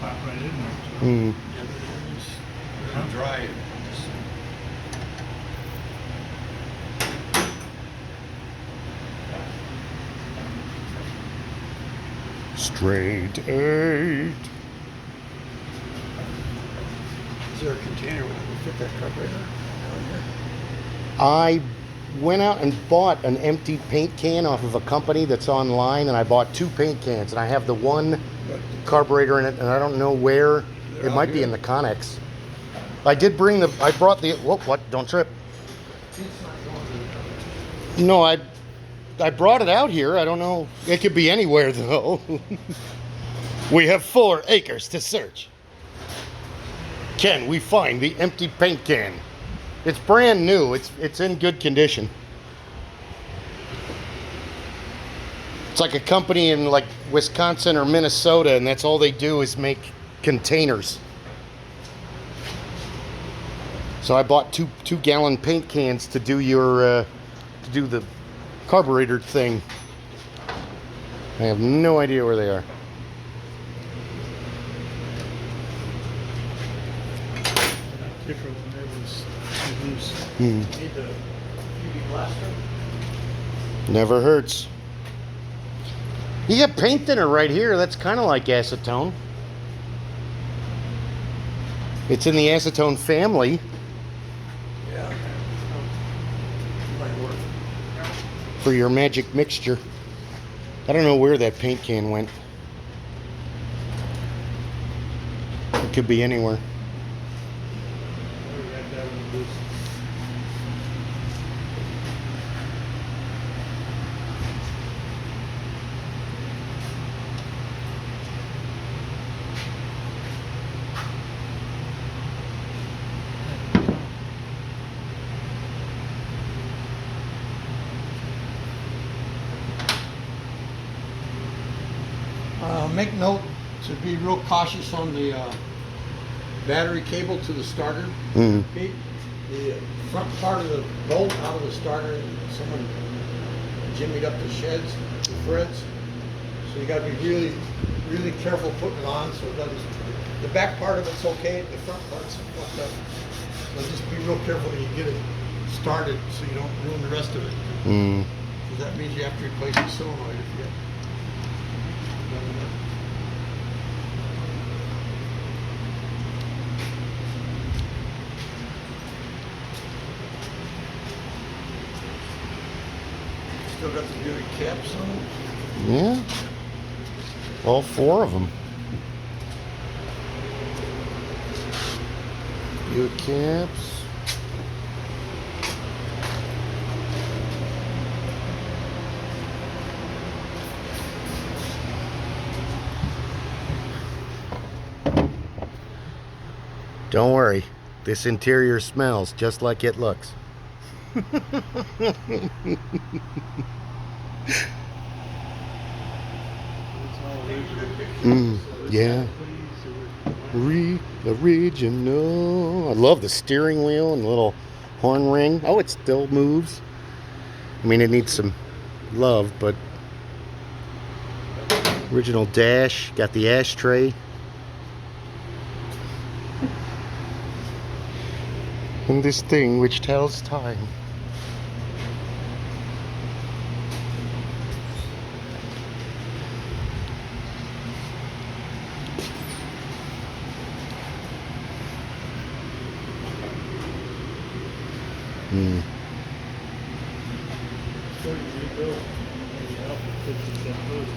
pop right in there. Mm. Yeah, but it's dry. Straight 8. Is there a container that would fit that carburetor down here? I went out and bought an empty paint can off of a company that's online, and I bought 2 paint cans, and I have the one carburetor in it, and I don't know where. It might be in the Connex. I brought the, whoop, what, don't trip. No, I brought it out here. I don't know. It could be anywhere, though. We have 4 acres to search. Can we find the empty paint can? It's brand new. It's in good condition. It's like a company in like Wisconsin or Minnesota, and that's all they do is make containers. So I bought 2-gallon paint cans to do the carburetor thing. I have no idea where they are. Different when it was too loose. Hmm. Need the UV blaster? Never hurts. You got paint thinner right here. That's kind of like acetone. It's in the acetone family. Yeah. Might work. For your magic mixture. I don't know where that paint can went. It could be anywhere. We had that one loose. Make note to be real cautious on the battery cable to the starter. Mm. Pete, the front part of the bolt out of the starter, someone jimmied up the sheds, the threads. So you got to be really, really careful putting it on so it doesn't. The back part of it's okay, the front part's fucked up. So just be real careful that you get it started so you don't ruin the rest of it. Mm. Because that means you have to replace the solenoid if you get. Still got the Buick caps on it. Yeah. All 4 of them. Buick caps. Don't worry. This interior smells just like it looks. Yeah. Original. I love the steering wheel and the little horn ring. Oh, it still moves. I mean, it needs some love, but original dash. Got the ashtray. And this thing which tells time. Mm. So you rebuild, and you help with 50 cent boost.